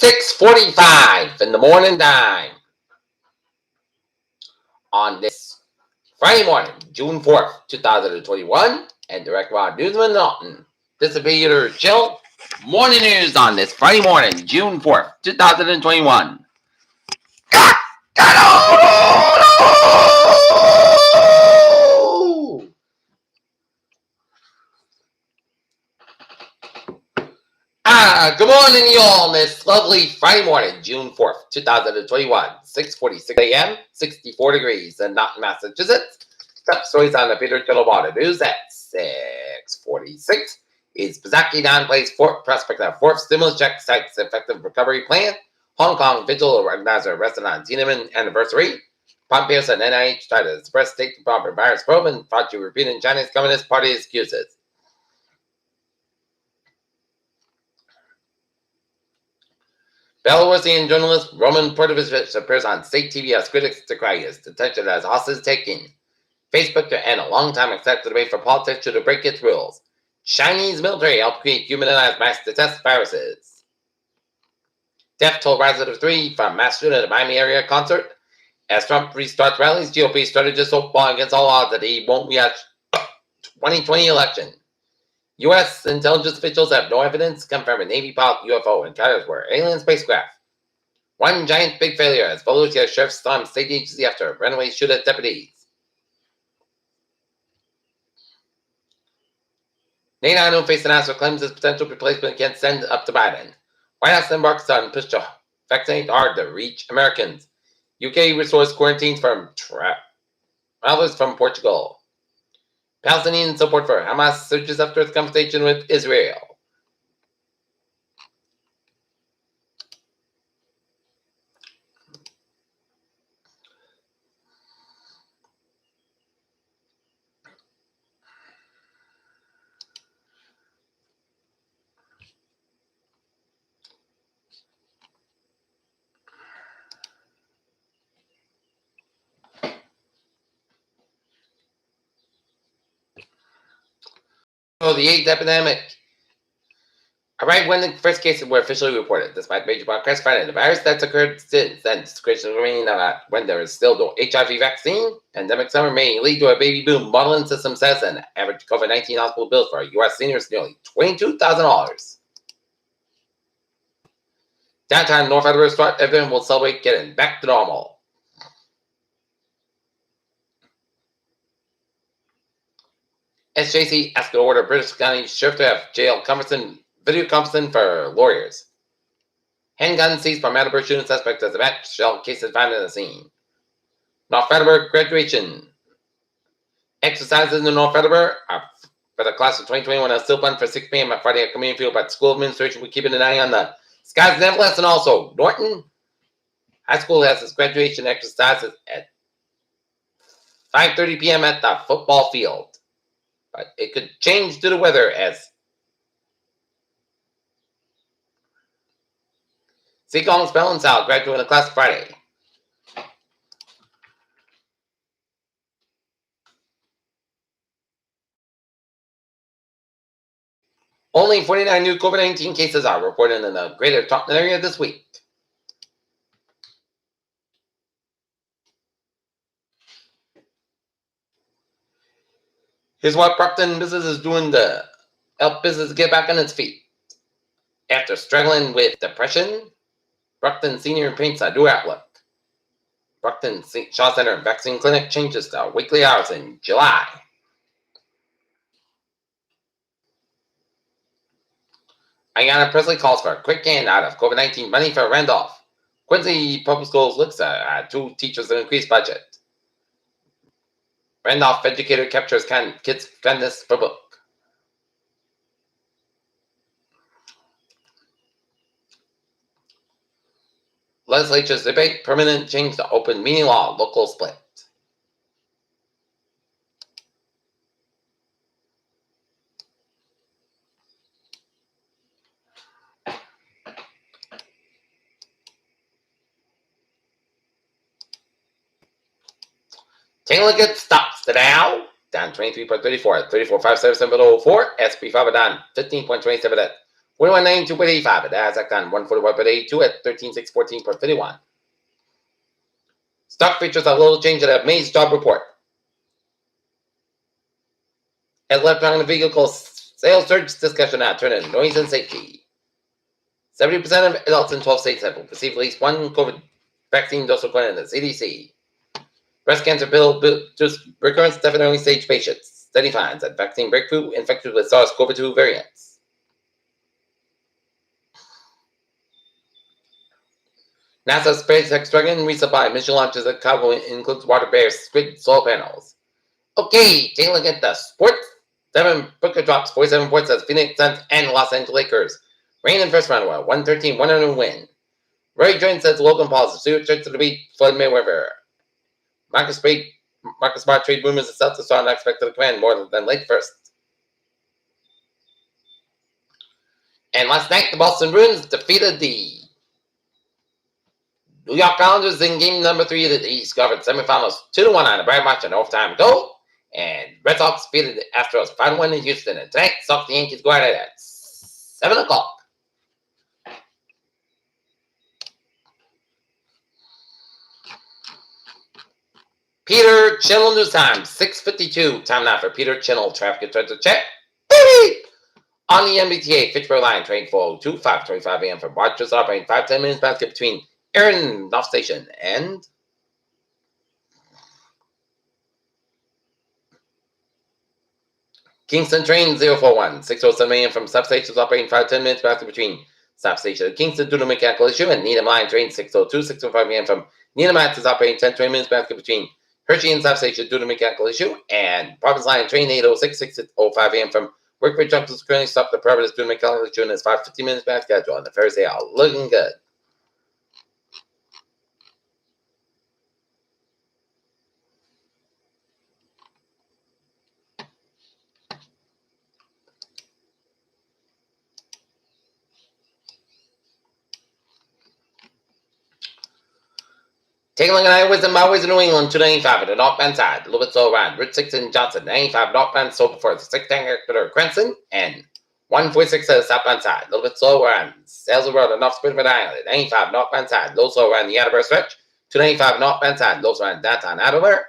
6:45 in the morning time on this Friday morning, June 4th, 2021, and Direct Rod Newsman Norton. This is Peter Chill Morning News on this Friday morning, June 4th, 2021. Good morning, y'all, on this lovely Friday morning, June 4th, 2021, 6:46 a.m., 64 degrees in Norton, Massachusetts. Top stories on the Peter Chill Water News at 6:46 is Pizaki downplays fourth prospect of fourth stimulus check cites effective recovery plan. Hong Kong vigil organizer arrested on Tiananmen anniversary. Pompeo said NIH tried to suppress State Department virus probe and Fauci repeating Chinese Communist Party excuses. Belarusian journalist Roman Portovich appears on state TV as critics decry his detention as hostage taking. Facebook to end a long-time accepted debate for politics to break its rules. Chinese military helped create humanized masks to test viruses. Death toll rises to 3 from mass shooting at the Miami area concert. As Trump restarts rallies, GOP strategist hope against all odds that he won't reach 2020 election. U.S. intelligence officials have no evidence confirming Navy pilot UFO encounters were alien spacecraft. One giant big failure as Volusia sheriff stormed state agency after runaway shoot at deputies. NATO faced an answer claims his potential replacement can't send up to Biden. White House embarks on push to vaccinate hard to reach Americans. UK restores quarantines from travelers from Portugal. Palestinian support for Hamas surges after its confrontation with Israel. The AIDS epidemic arrived when the first cases were officially reported, despite major broadcasts finding the virus that's occurred since then. Questions remain about when there is still no HIV vaccine. Pandemic summer may lead to a baby boom. Modeling system says an average COVID-19 hospital bill for U.S. seniors nearly $22,000. Downtown North Edinburgh everyone will celebrate getting back to normal. SJC asked to order British County Sheriff to have video conferencing for lawyers. Handgun seized from Edinburgh shooting suspect as a match shell cases found in the scene. North Edinburgh graduation. Exercises in North Edinburgh for the class of 2021 are still planned for 6 p.m. on Friday at Community Field, but school administration will be keeping an eye on the skies and nevertheless. And also, Norton High School has its graduation exercises at 5:30 p.m. at the football field. But it could change due to weather as Seagull Spell and Sal graduate in the class Friday. Only 49 new COVID-19 cases are reported in the greater Taunton area this week. Here's what Brockton business is doing to help business get back on its feet. After struggling with depression, Brockton Senior paints a new outlook. Brockton Shaw Center Vaccine Clinic changes to weekly hours in July. Ayanna Presley calls for a quick handout of COVID-19 money for Randolph. Quincy Public Schools looks at 2 teachers' increased budget. Randolph educator captures kids' kindness for book. Legislature's debate permanent change to open meeting law local split. Take a look at stocks. The Dow down 23.34 at 34,577.04. SP5 down 15.27 at 41.92.85 at Nasdaq on 141.82 at 13,614.51. Stock features a little change at May's job report. Electronic vehicle sales surge discussion now turn into noise and safety. 70% of adults in 12 states have received at least one COVID vaccine dose according to the CDC. Breast cancer pill just recurrence death in early stage patients. Study finds that vaccine breakthrough infected with SARS-CoV-2 variants. NASA SpaceX Dragon resupply mission launches at Cabo includes water bear squid solar panels. Okay, take a look at the sports. Devin Booker drops 47 points as Phoenix Suns and Los Angeles Lakers. Rain in first round, 113, 100 win. Roy Jones says Logan Paul is a to the beat Floyd Mayweather. Marcus Smart trade rumors the Celtics are not expected to command more than late first. And last night, the Boston Bruins defeated the New York Islanders in game number 3 of the East Conference semifinals 2-1 on a bright match and overtime goal. And Red Sox defeated the Astros 5-1 in Houston. And tonight, Sox the Yankees go at it at 7 o'clock. Peter Channel News Time, 6:52. Time now for Peter Channel Traffic Control Check. On the MBTA, Fitchburg Line, train 402, 5:25 a.m. from Barters, operating 5-10 minutes basket between Erin North Station and Kingston train 041, 6:07 a.m. from substations operating 5-10 minutes basket between substation of Kingston due to mechanical issue, and Needham Line train 6:02, 6:05 a.m. from Needham is operating 10-20 minutes basket between Hershey and substation due to mechanical issue, and Province Line train 806, 6:05 a.m. from Workbridge Junction is currently stopped the Providence due to mechanical issue, and it's 5:50 minutes back schedule, and the fares are looking good. Take a look at highways and byways in New England, 295 at the northbound side, a little bit slow around Route 6 in Johnson, 95 northbound, so before the 6 tank at Cranston, and 146 at the southbound side, a little bit slow around Salesville Road and North Springfield Island, 95 northbound side, low slow around the Attleboro stretch, 295 northbound side, low slow around downtown Attleboro.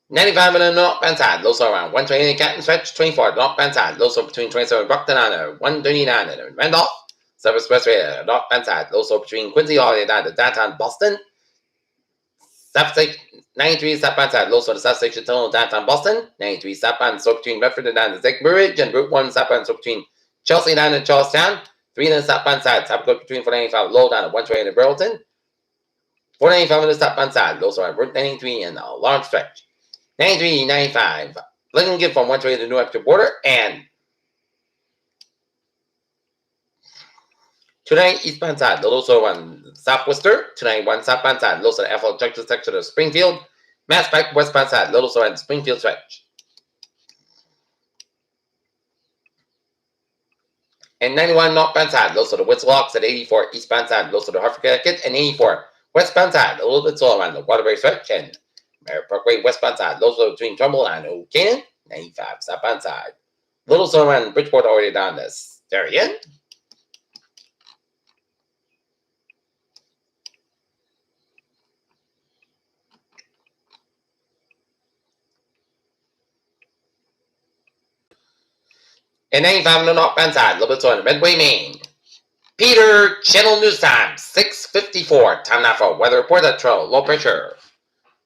$95 on the northbound side, low slow around 128 Canton stretch, 24 northbound side, low slow between 27 Brockton and 139 and Randolph. South Expressway northbound side, low slow between Quincy all the way down to downtown Boston. South Station 93 southbound side, low slow to South Station Tunnel downtown Boston. 93 southbound slow between Redford and down to Zach Bridge, and Route 1 southbound slow between Chelsea down to Charlestown. 3 on the southbound side, southbound between 495 low down to 128 and Burlington. 495 on the southbound side, low slow on Route 93 and a long stretch. 93, 95, looking good from 120 to the New Hampshire border, and 29 eastbound side, the low slow on South Worcester, 291 southbound side, low slow on F.L. Junction section of Springfield, Mass Pike westbound side, low slow on Springfield stretch. And 91 northbound side, low slow to Whistle Oaks at 84 eastbound side, low slow to Hartford, Connecticut, and 84 westbound side, a little bit slow around the Waterbury stretch, and Merritt Parkway westbound side, low slow between Trumbull and O'Kanan, 95 southbound side. Little slow around Bridgeport all the way down to Sterien. And 95 on the northbound side, a little bit slow on Medway, Maine. Peter Channel News Time, 6:54. Time now for a weather report at low pressure.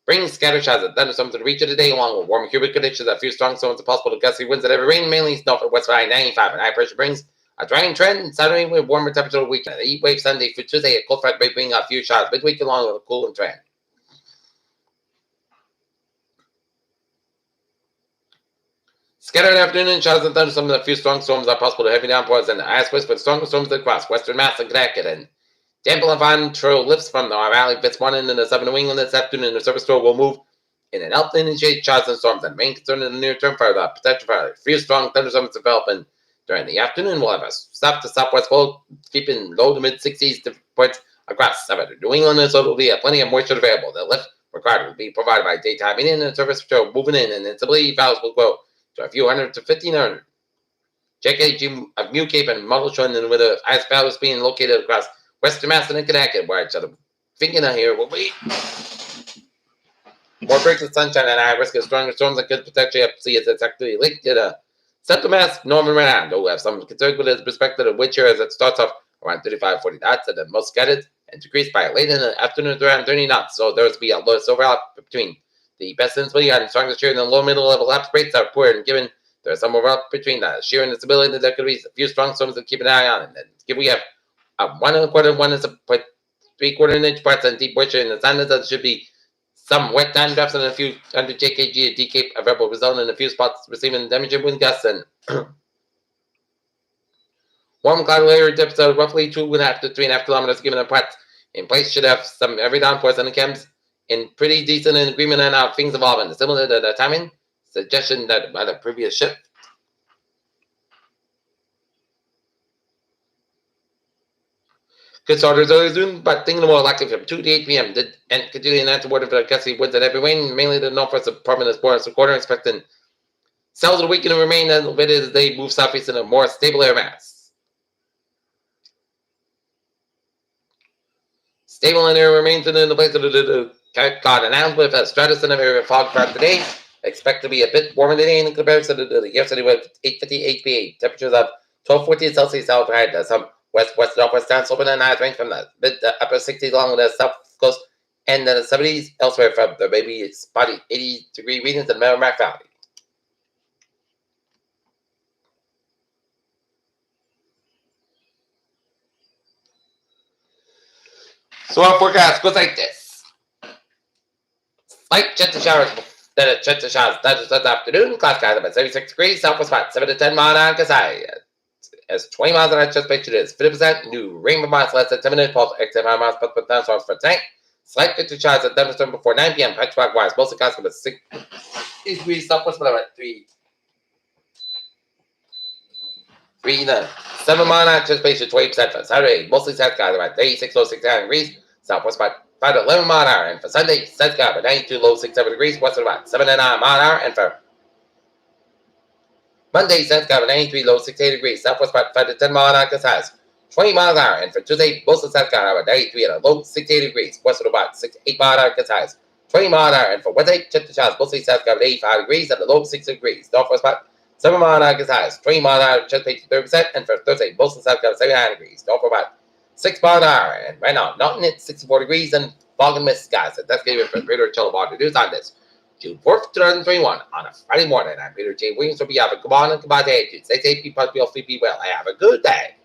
Bringing scattered showers of thunderstorms to the region today, along with warm, humid conditions. A few strong storms are possible to gusty winds that have rain, mainly north and west side 95. And high pressure brings a drying trend. Saturday with warmer temperature weekend. The heat wave Sunday through Tuesday, a cold front may bring a few showers midweek, along with a cooling trend. Scattered afternoon showers and thunderstorms. A few strong storms are possible to heavy downpours and ice west, with stronger storms across western Mass and Connecticut. And damp and fine trail lifts from the valley this morning in the southern New England this afternoon. The surface storm will move in an outline and shade showers and storms, and rain concern in the near term for the potential for a few strong thunderstorms developing during the afternoon. We'll have a south to southwest cold, keeping low to mid 60s points across southern New England, so there will be plenty of moisture available. The lift will required will be provided by daytime in and service patrol moving in, and instability valves will grow to a few hundred to 1,500. JKG of New Cape and Model Shun, and with the ice valves being located across Western Mass and Connecticut, where it's thinking here will be more breaks of sunshine and high risk of stronger storms that could potentially see as it's actually linked to the Central Mass, Northern Rhode will have some concerns with his perspective of which year as it starts off around 35-40 knots and then most scattered and decreased by late in the afternoon to around 30 knots. So there will be a less overlap between the best instability and strongest shear and the low middle level lapse rates are poor, and given there is some overlap between the shear and the stability, there could be a few strong storms to keep an eye on. And then if we have 1 1/4, 1 3/4 inch parts and deep moisture in the sand, that should be some wet time drops and a few under JKG, D Cape, a rebel result in a few spots receiving damaging wind gusts and warm cloud layer dips of roughly 2.5 to 3.5 kilometers given apart in place should have some heavy downpours and the chems in pretty decent in agreement on how things evolve and similar to the timing suggestion that by the previous shift. Good starters early June, but thinking more likely from 2 to 8 p.m. And continuing afterward for the gusty winds and heavy rain, mainly the northwest department is born a quarter, expecting cells of the weekend to remain elevated as they move southeast in a more stable air mass. Stable in air remains in the place of the Cape Cod and Islands with a stratus and a area of fog throughout today. Expect to be a bit warmer today in comparison to the yesterday with 8:50 HPA. Temperatures of 12-14 Celsius outside. Some west northwest down sloping and highs range from the mid to upper 60s along the south coast and the 70s elsewhere from the maybe spotty 80-degree regions in the Merrimack Valley. So our forecast goes like this. Light chance of showers, then a chance of showers this afternoon. Cloud skies about 76 degrees, southwest spot 7 to 10 miles an hour, Kasai. As 20 miles an hour, just pictured is 50%. New rain miles less than 10 minutes, pulse exit 5 miles, but down storms for tonight. Slight 50 showers at thunderstorm before 9 p.m. Patchwork wise, mostly clouds about 6 degrees, southwest spot about 3 to 7 mile an hour, anticipation 20% for Saturday. Mostly south skies about 36 low 69 degrees, southwest about 5 to 11 mile an hour. And for Sunday, south skies about 92 low 67 degrees, west about 7 to 9 mile an hour. And for Monday, south skies about 93 low 68 degrees, southwest about 5 to 10 mile an hour, gust highs 20 miles an hour. And for Tuesday, most of the south skies about 93 at a low 68 degrees, west about 8 mile an hour, gust highs 20 mile an hour. And for Wednesday, check the showers, mostly south skies about 85 degrees at a low 6 degrees, northwest about 7 mile an hour, gust highs 20 mile an hour, chest pace 30%. And for Thursday, most of the south skies about 79 degrees, northwest about 6 mile an hour. And right now, Mountain at 64 degrees and fog and mist, guys. So that's going to be for Greater Chill Water News on this June 4th, 2021 on a Friday morning. I'm Peter J. Williams. Hope you have a good morning, goodbye day. Stay safe, be positive, be well. Have a good day.